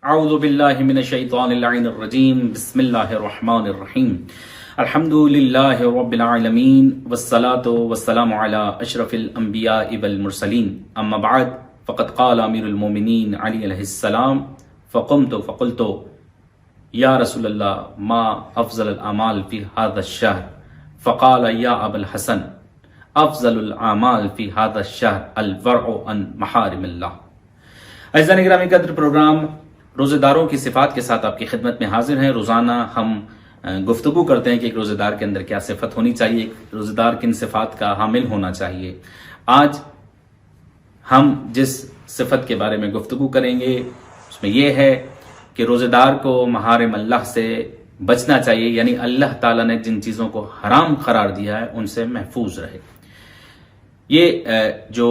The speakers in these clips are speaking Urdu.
اعوذ باللہ من الشیطان اللعین الرجیم بسم اللہ الرحمن الرحیم الحمد للہ رب العالمین والصلاة والسلام علی اشرف الانبیاء والمرسلین اما بعد فقد قال امیر المومنین علی علیہ السلام فقمت فقلت یا رسول اللہ ما افضل الاعمال فی هذا الشہر فقال یا ابا الحسن افضل الاعمال فی هذا الشہر الورع عن محارم اللہ۔ عزیزان گرامی قدر، پروگرام روزہ داروں کی صفات کے ساتھ آپ کی خدمت میں حاضر ہیں۔ روزانہ ہم گفتگو کرتے ہیں کہ ایک روزہ دار کے اندر کیا صفت ہونی چاہیے، ایک روزہ دار کن صفات کا حامل ہونا چاہیے۔ آج ہم جس صفت کے بارے میں گفتگو کریں گے اس میں یہ ہے کہ روزہ دار کو محارم اللہ سے بچنا چاہیے، یعنی اللہ تعالیٰ نے جن چیزوں کو حرام قرار دیا ہے ان سے محفوظ رہے۔ یہ جو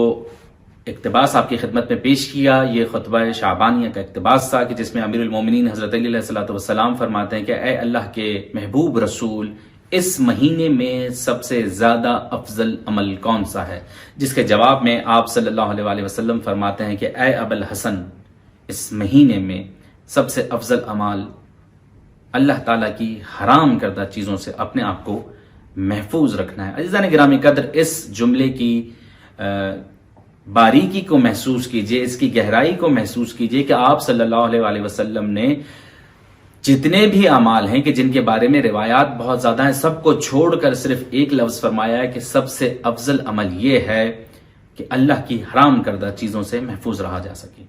اقتباس آپ کی خدمت میں پیش کیا، یہ خطبہ شعبانیہ کا اقتباس تھا کہ جس میں امیر المومنین حضرت علی علیہ السلام فرماتے ہیں کہ اے اللہ کے محبوب رسول، اس مہینے میں سب سے زیادہ افضل عمل کون سا ہے؟ جس کے جواب میں آپ صلی اللہ علیہ وسلم فرماتے ہیں کہ اے ابا الحسن، اس مہینے میں سب سے افضل عمل اللہ تعالیٰ کی حرام کردہ چیزوں سے اپنے آپ کو محفوظ رکھنا ہے۔ عزیزان گرامی قدر، اس جملے کی باریکی کو محسوس کیجئے، اس کی گہرائی کو محسوس کیجئے کہ آپ صلی اللہ علیہ وسلم نے جتنے بھی اعمال ہیں کہ جن کے بارے میں روایات بہت زیادہ ہیں، سب کو چھوڑ کر صرف ایک لفظ فرمایا ہے کہ سب سے افضل عمل یہ ہے کہ اللہ کی حرام کردہ چیزوں سے محفوظ رہا جا سکے۔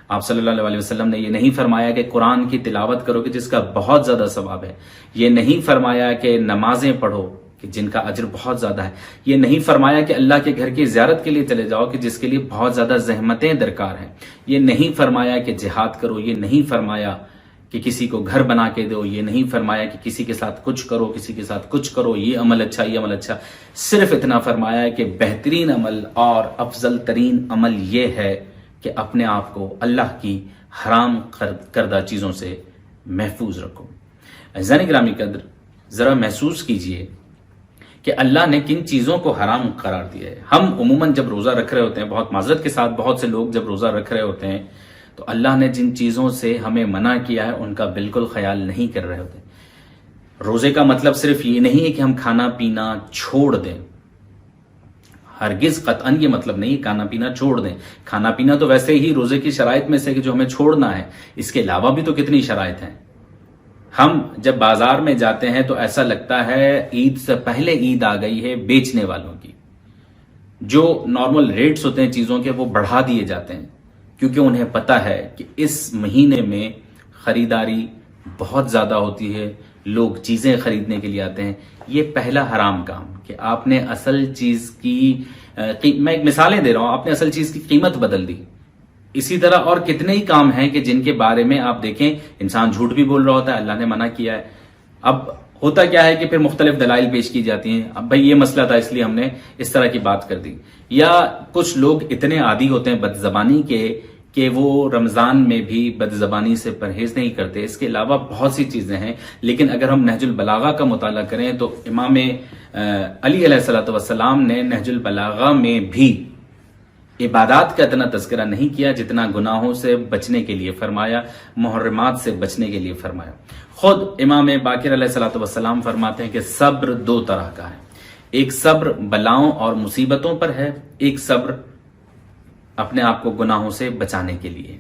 آپ صلی اللہ علیہ وسلم نے یہ نہیں فرمایا کہ قرآن کی تلاوت کرو کہ جس کا بہت زیادہ ثواب ہے، یہ نہیں فرمایا کہ نمازیں پڑھو کہ جن کا اجر بہت زیادہ ہے، یہ نہیں فرمایا کہ اللہ کے گھر کی زیارت کے لیے چلے جاؤ کہ جس کے لیے بہت زیادہ زحمتیں درکار ہیں، یہ نہیں فرمایا کہ جہاد کرو، یہ نہیں فرمایا کہ کسی کو گھر بنا کے دو، یہ نہیں فرمایا کہ کسی کے ساتھ کچھ کرو، کسی کے ساتھ کچھ کرو، یہ عمل اچھا، یہ عمل اچھا۔ صرف اتنا فرمایا کہ بہترین عمل اور افضل ترین عمل یہ ہے کہ اپنے آپ کو اللہ کی حرام کردہ چیزوں سے محفوظ رکھو۔ عزیزان گرامی قدر، ذرا محسوس کیجئے کہ اللہ نے کن چیزوں کو حرام قرار دیا ہے۔ ہم عموماً جب روزہ رکھ رہے ہوتے ہیں، بہت معذرت کے ساتھ بہت سے لوگ جب روزہ رکھ رہے ہوتے ہیں تو اللہ نے جن چیزوں سے ہمیں منع کیا ہے ان کا بالکل خیال نہیں کر رہے ہوتے۔ روزے کا مطلب صرف یہ نہیں ہے کہ ہم کھانا پینا چھوڑ دیں، ہرگز قطعاً یہ مطلب نہیں کھانا پینا چھوڑ دیں۔ کھانا پینا تو ویسے ہی روزے کی شرائط میں سے کہ جو ہمیں چھوڑنا ہے، اس کے علاوہ بھی تو کتنی شرائط ہیں۔ ہم جب بازار میں جاتے ہیں تو ایسا لگتا ہے عید سے پہلے عید آ گئی ہے بیچنے والوں کی۔ جو نارمل ریٹس ہوتے ہیں چیزوں کے وہ بڑھا دیے جاتے ہیں، کیونکہ انہیں پتہ ہے کہ اس مہینے میں خریداری بہت زیادہ ہوتی ہے، لوگ چیزیں خریدنے کے لیے آتے ہیں۔ یہ پہلا حرام کام کہ آپ نے اصل چیز کی میں ایک مثالیں دے رہا ہوں، آپ نے اصل چیز کی قیمت بدل دی۔ اسی طرح اور کتنے ہی کام ہیں کہ جن کے بارے میں آپ دیکھیں انسان جھوٹ بھی بول رہا ہوتا ہے، اللہ نے منع کیا ہے۔ اب ہوتا کیا ہے کہ پھر مختلف دلائل پیش کی جاتی ہیں، اب بھائی یہ مسئلہ تھا اس لیے ہم نے اس طرح کی بات کر دی۔ یا کچھ لوگ اتنے عادی ہوتے ہیں بد زبانی کے کہ وہ رمضان میں بھی بد زبانی سے پرہیز نہیں کرتے۔ اس کے علاوہ بہت سی چیزیں ہیں، لیکن اگر ہم نہج البلاغہ کا مطالعہ کریں تو امام علی علیہ السلام نے نہج البلاغہ میں بھی عبادات کا اتنا تذکرہ نہیں کیا جتنا گناہوں سے بچنے کے لیے فرمایا، محرمات سے بچنے کے لیے فرمایا۔ خود امام باقر علیہ السلام فرماتے ہیں کہ صبر دو طرح کا ہے، ایک صبر بلاؤں اور مصیبتوں پر ہے، ایک صبر اپنے آپ کو گناہوں سے بچانے کے لیے۔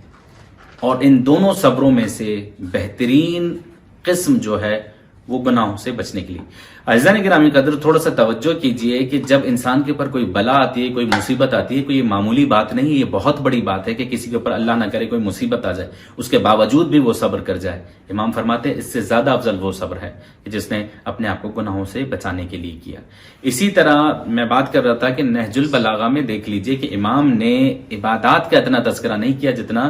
اور ان دونوں صبروں میں سے بہترین قسم جو ہے وہ گناہوں سے بچنے کے لیے۔ عزیزان گرامی قدر، تھوڑا سا توجہ کیجئے کہ جب انسان کے اوپر کوئی بلا آتی ہے، کوئی مصیبت آتی ہے، کوئی یہ معمولی بات نہیں، یہ بہت بڑی بات ہے کہ کسی کے اوپر اللہ نہ کرے کوئی مصیبت آ جائے، اس کے باوجود بھی وہ صبر کر جائے۔ امام فرماتے ہیں اس سے زیادہ افضل وہ صبر ہے کہ جس نے اپنے آپ کو گناہوں سے بچانے کے لیے کیا۔ اسی طرح میں بات کر رہا تھا کہ نہج البلاغہ میں دیکھ لیجئے کہ امام نے عبادات کا اتنا تذکرہ نہیں کیا جتنا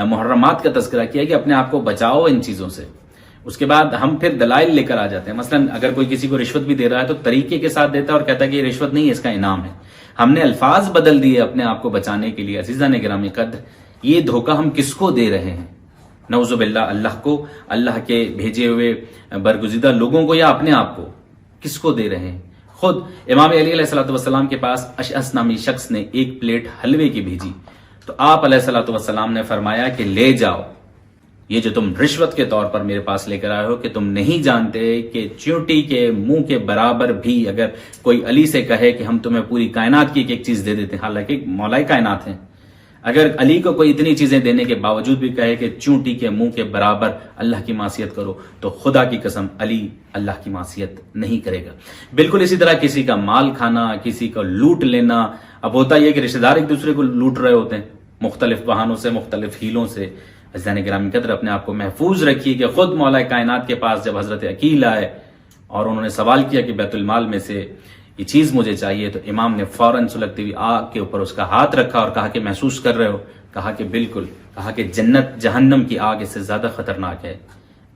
محرمات کا تذکرہ کیا کہ اپنے آپ کو بچاؤ ان چیزوں سے۔ اس کے بعد ہم پھر دلائل لے کر آ جاتے ہیں، مثلا اگر کوئی کسی کو رشوت بھی دے رہا ہے تو طریقے کے ساتھ دیتا ہے اور کہتا ہے کہ یہ رشوت نہیں ہے، اس کا انعام ہے۔ ہم نے الفاظ بدل دیے اپنے آپ کو بچانے کے لیے۔ عزیزان گرامی قدر، یہ دھوکہ ہم کس کو دے رہے ہیں؟ نعوذ باللہ، اللہ کو، اللہ کے بھیجے ہوئے برگزیدہ لوگوں کو، یا اپنے آپ کو؟ کس کو دے رہے ہیں؟ خود امام علی علیہ السلام کے پاس اشعث نامی شخص نے ایک پلیٹ حلوے کی بھیجی تو آپ علیہ السلام نے فرمایا کہ لے جاؤ، یہ جو تم رشوت کے طور پر میرے پاس لے کر آئے ہو کہ تم نہیں جانتے کہ چیونٹی کے منہ کے برابر بھی اگر کوئی علی سے کہے کہ ہم تمہیں پوری کائنات کی ایک چیز دے دیتے ہیں، حالانکہ مولا کائنات ہیں، اگر علی کو کوئی اتنی چیزیں دینے کے باوجود بھی کہے کہ چیونٹی کے منہ کے برابر اللہ کی معصیت کرو، تو خدا کی قسم علی اللہ کی معصیت نہیں کرے گا۔ بالکل اسی طرح کسی کا مال کھانا، کسی کو لوٹ لینا، اب ہوتا یہ کہ رشتہ دار ایک دوسرے کو لوٹ رہے ہوتے ہیں مختلف بہانوں سے، مختلف ہیلوں سے۔ عزیزان گرامی قدر، اپنے آپ کو محفوظ رکھیے کہ خود مولا کائنات کے پاس جب حضرت عقیل آئے اور انہوں نے سوال کیا کہ بیت المال میں سے یہ چیز مجھے چاہیے، تو امام نے فوراً سلگتی ہوئی آگ کے اوپر اس کا ہاتھ رکھا اور کہا کہ محسوس کر رہے ہو؟ کہا کہ بالکل، کہا کہ جنت جہنم کی آگ اس سے زیادہ خطرناک ہے،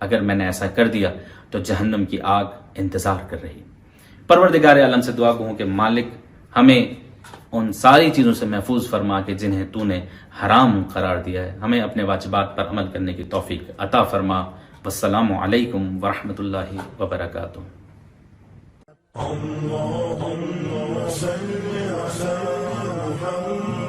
اگر میں نے ایسا کر دیا تو جہنم کی آگ انتظار کر رہی۔ پروردگار عالم سے دعا ہوں کہ مالک ہمیں ان ساری چیزوں سے محفوظ فرما کہ جنہیں تو نے حرام قرار دیا ہے، ہمیں اپنے واجبات پر عمل کرنے کی توفیق عطا فرما۔ والسلام علیکم ورحمۃ اللہ وبرکاتہ۔ اللهم صل على محمد